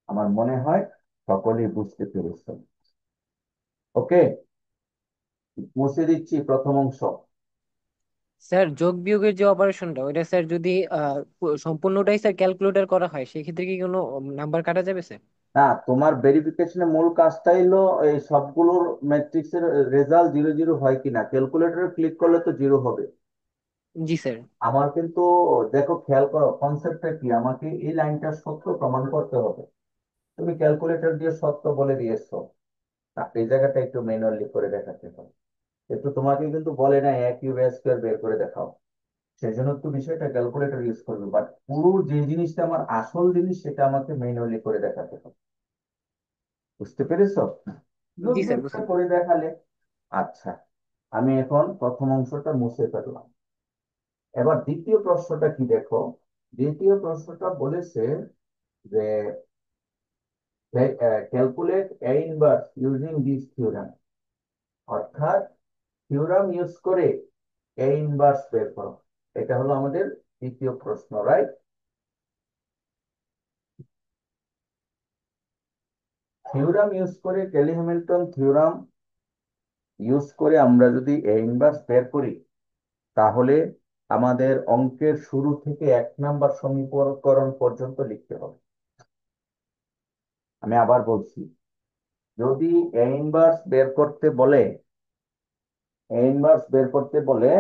আমার মনে হয় সকলেই বুঝতে পেরেছেন। ওকে, মুছে দিচ্ছি প্রথম অংশ। স্যার যোগ বিয়োগের যে অপারেশনটা ওইটা স্যার যদি সম্পূর্ণটাই স্যার ক্যালকুলেটর করা হয় সেক্ষেত্রে কি কোনো নাম্বার কাটা যাবে স্যার? না, তোমার ভেরিফিকেশনের মূল কাজটাই হলো এই সবগুলোর ম্যাট্রিক্স এর রেজাল্ট 0 0 হয় কিনা। ক্যালকুলেটরে ক্লিক করলে তো 0 হবে। জি স্যার। আমার কিন্তু, দেখো খেয়াল করো কনসেপ্টটা কি, আমাকে এই লাইনটা সত্য প্রমাণ করতে হবে। তুমি ক্যালকুলেটর দিয়ে সত্য বলে দিয়েছো, না এই জায়গাটা একটু ম্যানুয়ালি করে দেখাতে হবে। একটু তোমাকে কিন্তু বলে না এক কিউব এ স্কোয়ার বের করে দেখাও, সেই জন্য তো বিষয়টা ক্যালকুলেটর ইউজ করবে, বাট পুরো যে জিনিসটা আমার আসল জিনিস সেটা আমাকে ম্যানুয়ালি করে দেখাতে হবে। বুঝতে পেরেছো? জি স্যার, যোগ বুঝতে পারছি। করে দেখালে। আচ্ছা, আমি এখন প্রথম অংশটা মুছে ফেললাম। এবার দ্বিতীয় প্রশ্নটা কি দেখো। দ্বিতীয় প্রশ্নটা বলেছে যে calculate A inverse using this theorem, অর্থাৎ থিওরাম ইউজ করে এ ইনভার্স বের করো। এটা হলো আমাদের দ্বিতীয় প্রশ্ন, রাইট? থিওরাম ইউজ করে, ক্যালি হ্যামিল্টন থিওরাম ইউজ করে আমরা যদি এ ইনভার্স বের করি, তাহলে আমাদের অঙ্কের শুরু থেকে 1 নাম্বার সমীকরণ পর্যন্ত লিখতে হবে। আমি আবার বলছি, যদি এ ইনভার্স বের করতে বলে, এ ইনভার্স বের করতে বলে,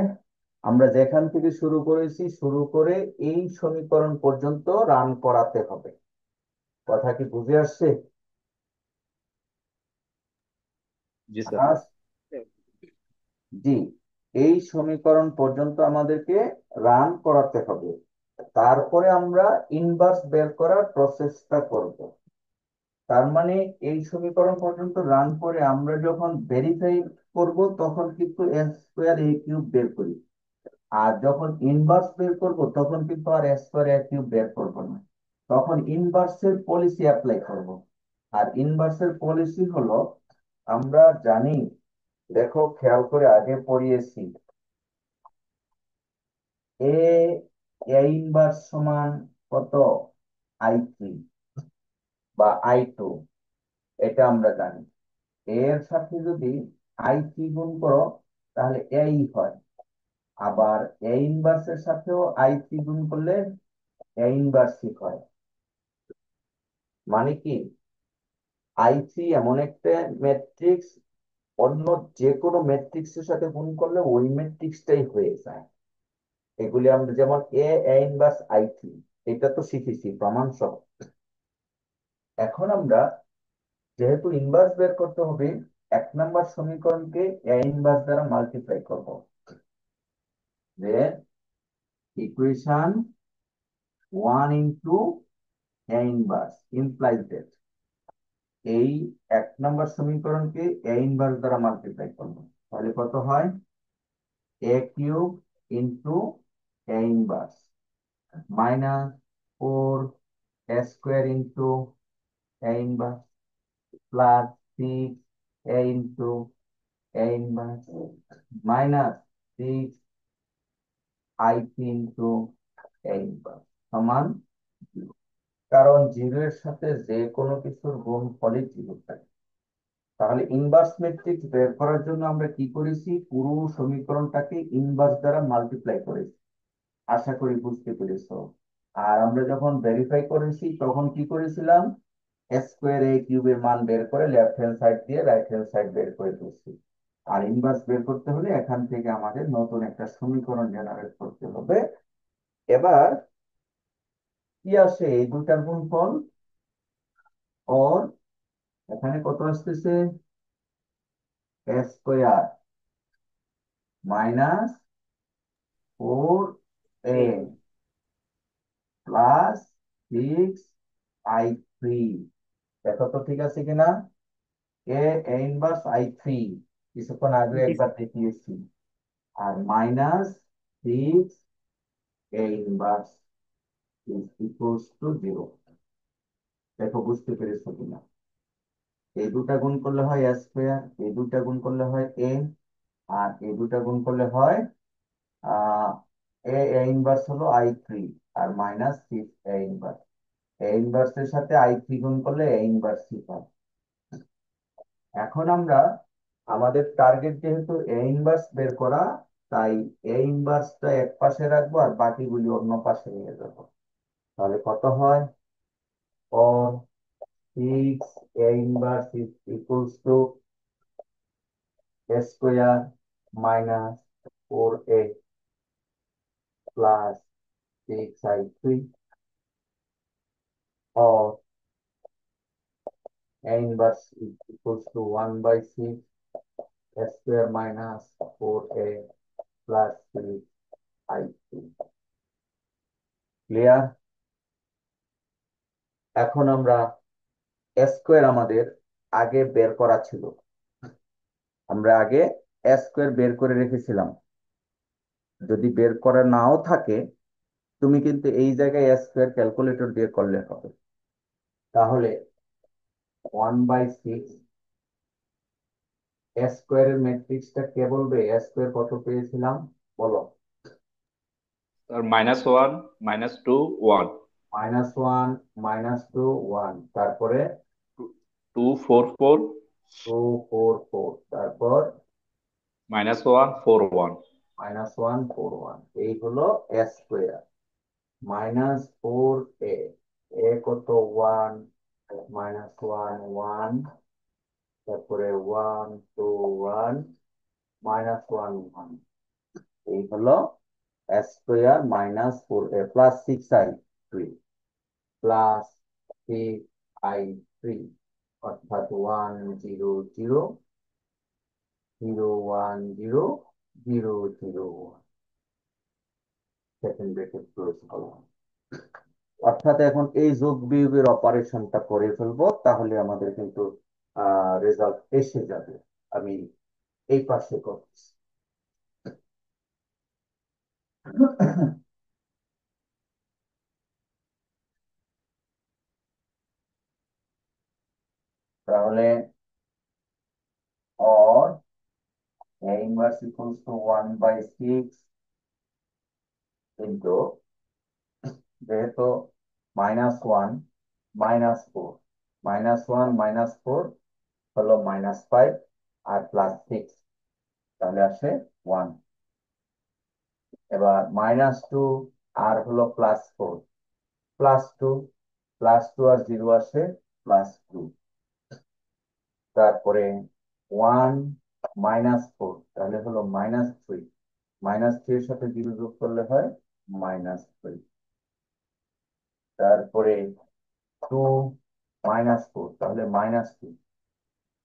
আমরা যেখান থেকে শুরু করেছি শুরু করে এই সমীকরণ পর্যন্ত রান করাতে হবে। কথা কি বুঝে আসছে? জি স্যার। আজ জি, এই সমীকরণ পর্যন্ত আমাদেরকে রান করাতে হবে, তারপরে আমরা ইনভার্স বের করার প্রসেসটা করব। তার মানে এই সমীকরণ পর্যন্ত রান করে আমরা যখন ভেরিফাই করব, তখন কিন্তু এ স্কোয়ার এ কিউব বের করি। আর যখন ইনভার্স বের করব তখন কিন্তু আর এ স্কোয়ার এ কিউব বের করবো না, তখন ইনভার্সের পলিসি অ্যাপ্লাই করব। আর ইনভার্সের পলিসি হলো, আমরা জানি, দেখো খেয়াল করে আগে পড়িয়েছি, এ এ ইনভার্স সমান কত, I3 বা I2, এটা আমরা জানি। এর সাথে যদি I3 গুণ করো তাহলে এই হয়। আবার এ ইনভার্সের সাথেও I3 গুণ করলে এ ইনভার্সই হয়। মানে কি, I3 এমন একটা ম্যাট্রিক্স, অন্য যে কোনো ম্যাট্রিক্সের সাথে গুণ করলে ওই ম্যাট্রিক্সটাই হয়ে যায়। এগুলি আমরা যেমন এ ইনভার্স I3, এটা তো শিখেছি প্রমাণ সহ। এখন আমরা যেহেতু ইনভার্স বের করতে হবে, 1 নম্বর সমীকরণকে এ ইনভার্স দ্বারা মাল্টিপ্লাই করব। যে equation 1 * A inverse implies that, এই 1 নম্বর সমীকরণকে এ ইনভার্স দ্বারা মাল্টিপ্লাই করব, তাহলে কত হয়, A³ * A inverse -4 A² * A inverse +6 A * A inverse -6 I3 * A inverse সমান 0। কারণ 0 এর সাথে যে কোনো কিছুর গুণফলই 0 থাকে। তাহলে ইনভার্স ম্যাট্রিক্স বের করার জন্য আমরা কি করেছি, পুরো সমীকরণটাকে ইনভার্স দ্বারা মাল্টিপ্লাই করেছি। আশা করি বুঝতে পেরেছো। আর আমরা যখন ভেরিফাই করেছি তখন কি করেছিলাম, A² এর মান বের করে লেফট হ্যান্ড সাইড দিয়ে রাইট হ্যান্ড সাইড বের করে দিয়েছি। আর ইনভার্স বের করতে হলে এখান থেকে আমাদের নতুন একটা সমীকরণ জেনারেট করতে হবে। এবার কি আসে, এই দুটার গুণফল, ওর এখানে কত আসতেছে, A² -4A +6I3। দেখো তো ঠিক আছে কিনা, এ ইনভার্স I3 কিছুক্ষণ আগে জি একবার দেখিয়েছি, আর -6 A ইনভার্স ইকুয়ালস টু 0। দেখো বুঝতে পেরেছো কিনা, এই দুটা গুণ করলে হয় A², এই দুটা গুণ করলে হয় এ, আর এই দুটা গুণ করলে হয় আহ এ ইনভার্স হলো I3, আর -6 A ইনভার্স, এ ইনভার্সের সাথে I3 গুণ করলে এ ইনভার্স হয়। এখন আমরা, আমাদের টার্গেট যেহেতু এ ইনভার্স বের করা, তাই এ ইনভার্সটা এক পাশে রাখবো আর বাকিগুলি অন্য পাশে নিয়ে যাবো। তাহলে কত হয়, ও 6 A inverse equals to A² -4A +6I3, or A inverse equals to 1/6 A² -4A +3I3। Clear? এখন আমরা A² আমাদের আগে বের করা ছিল, আমরা আগে A² বের করে রেখেছিলাম। যদি বের করা নাও থাকে, তুমি কিন্তু এই জায়গায় A² ক্যালকুলেটর দিয়ে করলে হবে। তাহলে 1/6 A² এর ম্যাট্রিক্সটা কে বলবে, A² কত পেয়েছিলাম বলো। স্যার -1 -2 1 -1 -2 1, তারপরে 2 4 4 2 4 4, তারপর -1 4 1 -1 4 1। এই হলো A²। -4A, এ কত 1, -1 1, তারপরে 1 2 1, -1 1। এই হলো A² -4A +6I3 +3I3, অর্থাৎ 1 0 0 0 1 0 0 0 1, সেকেন্ড ব্র্যাকেট ক্লোজ করলাম। অর্থাৎ এখন এই যোগ বিয়োগের অপারেশনটা করে ফেলবো, তাহলে আমাদের কিন্তু রেজাল্ট এসে যাবে। আমি এই পাশে করছি। তাহলে or a inverse equals to 1/6 into, যেহেতু -1 -4, -1 -4 হলো -5 আর +6, তাহলে আসে 1। এবার -2 আর হলো +4, +2 +2 আর 0 আসে +2। তারপরে 1 -4 তাহলে হলো -3, -3 এর সাথে 0 যোগ করলে হয় -3। তারপরে 2 -4 তাহলে -2,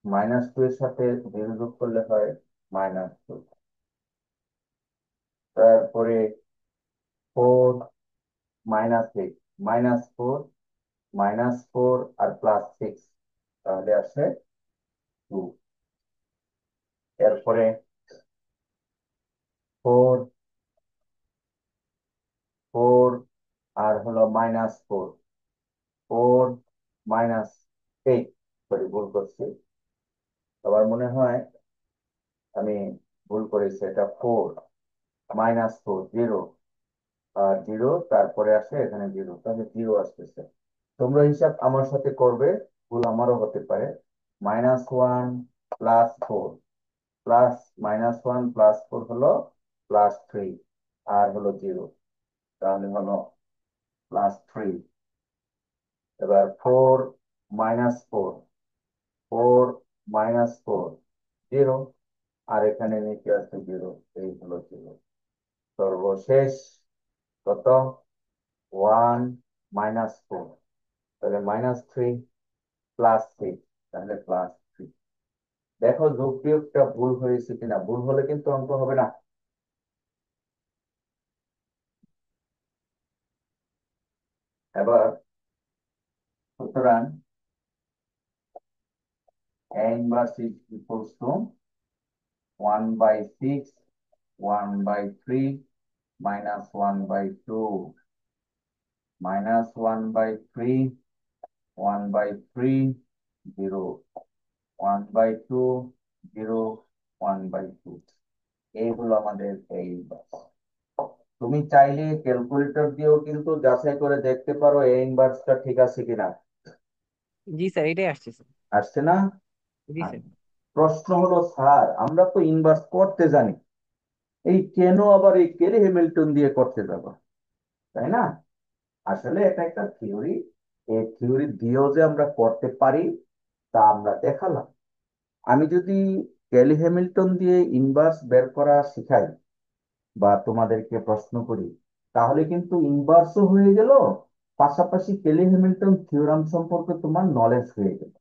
-2 এর সাথে 0 যোগ করলে হয় -2। তারপরে 4 -8, -4 -4 আর +6 তাহলে আসে 2। এরপরে 4 4 আর হলো -4, 4 -8, সরি ভুল করছি, আবার মনে হয় আমি ভুল করেছি, এটা 4 -4 0 আর 0, তারপরে আসে এখানে 0, তাহলে 0 আসতেছে। তোমরা হিসাব আমার সাথে করবে, ভুল আমারও হতে পারে। -1 +4 প্লাস -1 +4 হলো +3 আর হলো 0, তাহলে হলো +3। এবার 4 -4, 4 -4 0, আর এখানে নিচে আছে 0, এই হলো 0। সর্বশেষ কত? 1 -4, তাহলে -3 +6, তাহলে +3। দেখো যোগ বিয়োগটা ভুল হয়েছে কিনা, ভুল হলে কিন্তু অঙ্ক হবে না। এবার সুতরাং a inverse is equals to 1/6 1/3 -1/2 -1/3 1/3 0 1/2 0 1/2, এই হলো আমাদের a inverse। তুমি চাইলে ক্যালকুলেটর দিয়েও কিন্তু যাচাই করে দেখতে পারো a inverse টা ঠিক আছে কিনা। জি স্যার, এটাই আসছে স্যার। আসছে না? জি আর স্যার। প্রশ্ন হলো, স্যার আমরা তো ইনভার্স করতে জানি, এই কেন আবার এই কেরি হ্যামিল্টন দিয়ে করতে যাব, তাই না? আসলে এটা একটা থিওরি, এই থিওরি দিয়েও যে আমরা করতে পারি তা আমরা দেখালাম। আমি যদি কেলি হ্যামিল্টন দিয়ে ইনভার্স বের করা শিখাই বা তোমাদেরকে প্রশ্ন করি, তাহলে কিন্তু ইনভার্সও হয়ে গেল, পাশাপাশি কেলি হ্যামিল্টন থিওরাম সম্পর্কে তোমার নলেজ হয়ে গেল,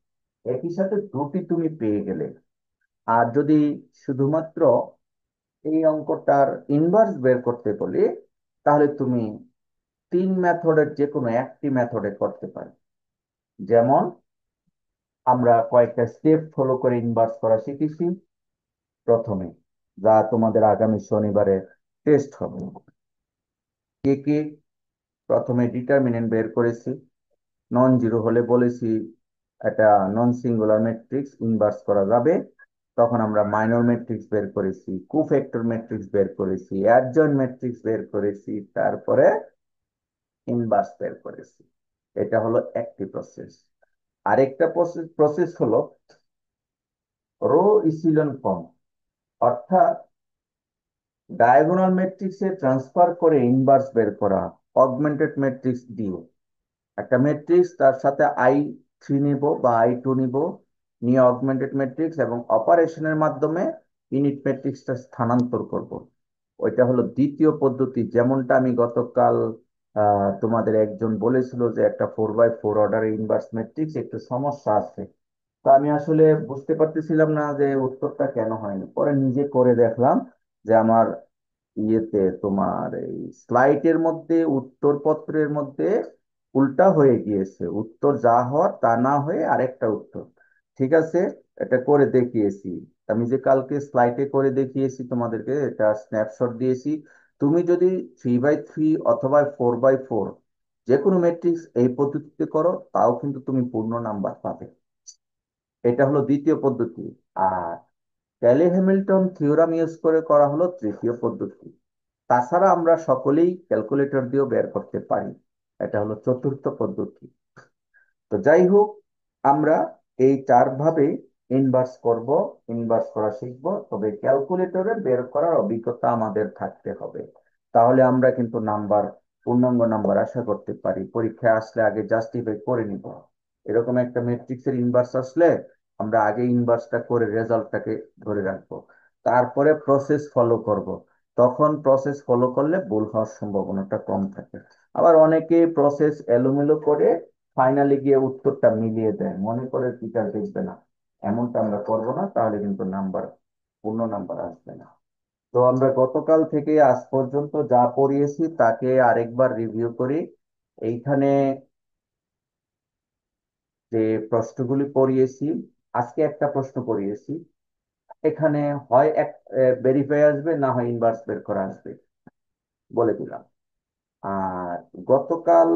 একই সাথে দুটি তুমি পেয়ে গেলে। আর যদি শুধুমাত্র এই অঙ্কটার ইনভার্স বের করতে বলি, তাহলে তুমি 3 মেথডের যে কোনো একটি মেথডে করতে পারো। যেমন আমরা কয়েকটা স্টেপ ফলো করে ইনভার্স করা শিখেছি প্রথমে, যা তোমাদের আগামী শনিবারে টেস্ট হবে। কে কে? প্রথমে ডিটারমিনেন্ট বের করেছি, নন জিরো হলে বলেছি একটা নন সিঙ্গুলার ম্যাট্রিক্স ইনভার্স করা যাবে। তখন আমরা মাইনর ম্যাট্রিক্স বের করেছি, কোফ্যাক্টর ম্যাট্রিক্স বের করেছি, অ্যাডজয়েন্ট ম্যাট্রিক্স বের করেছি, তারপরে ইনভার্স বের করেছি। এটা হলো একটি প্রসেস। আরেকটা প্রসেস হলো রো ইসিলন ফর্ম, অর্থাৎ ডায়াগোনাল ম্যাট্রিক্সে ট্রান্সফার করে ইনভার্স বের করা অগমেন্টেড ম্যাট্রিক্স দিয়ে। একটা ম্যাট্রিক্স, তার সাথে I3 নিব বা I2 নিব, নিয়ে অগমেন্টেড ম্যাট্রিক্স এবং অপারেশনের মাধ্যমে ইউনিট ম্যাট্রিক্সটা স্থানান্তর করব। ওইটা হলো দ্বিতীয় পদ্ধতি, যেমনটা আমি গতকাল তোমাদের একজন বলেছিল যে একটা 4/4 অর্ডারের ইনভার্স ম্যাট্রিক্স একটু সমস্যা আছে। তো আমি আসলে বুঝতে পারতেছিলাম না যে উত্তরটা কেন হয়নি, পরে নিজে করে দেখলাম যে আমার ইয়েতে তোমার এই স্লাইডের মধ্যে উত্তরপত্রের মধ্যে উল্টা হয়ে গিয়েছে, উত্তর যা হওয়ার তা না হয়ে আরেকটা উত্তর। ঠিক আছে, এটা করে দেখিয়েছি। আমি যে কালকে স্লাইডে করে দেখিয়েছি তোমাদেরকে, এটা স্ন্যাপশট দিয়েছি, তুমি যদি 3/3 অথবা 4/4 যে কোনো ম্যাট্রিক্স এই পদ্ধতিতে করো, তাও কিন্তু তুমি পূর্ণ নাম্বার পাবে। এটা হলো দ্বিতীয় পদ্ধতি। আর ক্যালি হ্যামিল্টন থিওরাম ইউজ করে করা হলো তৃতীয় পদ্ধতি। তাছাড়া আমরা সকলেই ক্যালকুলেটর দিয়েও বের করতে পারি। এটা হলো চতুর্থ পদ্ধতি। তো যাই হোক, আমরা এই চার ভাবে ইনভার্স করব, ইনভার্স করা শিখবো। তবে ক্যালকুলেটরে বের করার অভিজ্ঞতা আমাদের থাকতে হবে। তাহলে আমরা কিন্তু নাম্বার, পূর্ণাঙ্গ নাম্বার আশা করতে পারি। পরীক্ষায় আসলে আগে জাস্টিফাই করে নিব। এরকম একটা ম্যাট্রিক্সের ইনভার্স আসলে আমরা আগে ইনভার্সটা করে রেজাল্টটাকে ধরে রাখবো, তারপরে প্রসেস ফলো করব। তখন প্রসেস ফলো করলে ভুল হওয়ার সম্ভাবনাটা কম থাকে। আবার অনেকে প্রসেস এলোমেলো করে ফাইনালি গিয়ে উত্তরটা মিলিয়ে দেয়, মনে করে টিচার দেখবে না। এমনটা আমরা করবো না, তাহলে কিন্তু নাম্বার, পূর্ণ নাম্বার আসবে না। তো আমরা গতকাল থেকে আজ পর্যন্ত যা পড়িয়েছি তাকে আরেকবার রিভিউ করি। এইখানে যে প্রশ্নগুলি পড়িয়েছি, আজকে একটা প্রশ্ন পড়িয়েছি, এখানে হয় এক ভেরিফাই আসবে, না হয় ইনভার্স বের করা আসবে, বলে দিলাম। আর গতকাল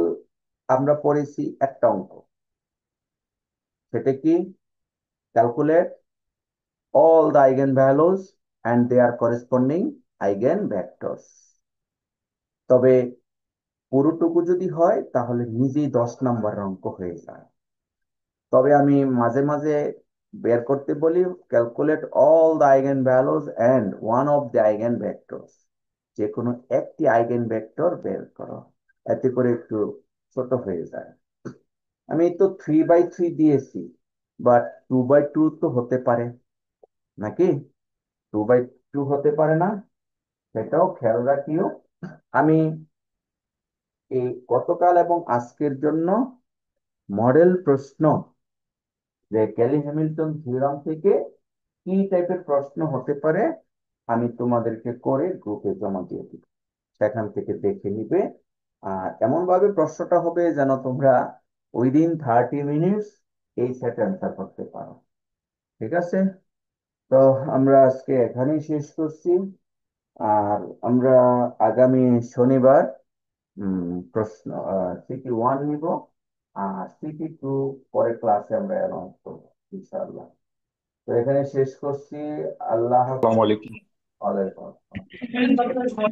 আমরা পড়েছি একটা অঙ্ক, সেটা কি? Calculate all the eigenvalues and their corresponding eigenvectors। তবে পুরোটুকু যদি হয় তাহলে নিজেই 10 নম্বর অঙ্ক হয়ে যায়। তবে আমি মাঝে মাঝে বের করতে বলি, calculate all the eigen values and one of the eigen vectors. যে কোনো একটি আইগেন ভেক্টর বের করো, এতে করে একটু ছোট হয়ে যায়। আমি তো 3/3 দিয়েছি, বাট 2/2 তো হতে পারে নাকি? 2/2 হতে পারে না, সেটাও খেয়াল রাখিও। আমি এই গতকাল এবং আজকের জন্য মডেল প্রশ্ন, যে ক্যালি হ্যামিল্টন থিওরাম থেকে কি টাইপের প্রশ্ন হতে পারে, আমি তোমাদেরকে করে গ্রুপে জমা দিয়ে দিব, সেখান থেকে দেখে নিবে। আর এমন ভাবে প্রশ্নটা হবে যেন তোমরা উইদিন 30 মিনিটস এই সেট অ্যান্সার করতে পারো। ঠিক আছে? তো আমরা আজকে এখানেই শেষ করছি। আর আমরা আগামী শনিবার প্রশ্ন CT1 নিব, আর CT2 পরে ক্লাসে আমরা অ্যানাউন্স করবো ইনশাআল্লাহ। তো এখানে শেষ করছি। আল্লাহ হাফেজ। আসসালামু আলাইকুম। ওয়ালাইকুম আসসালাম।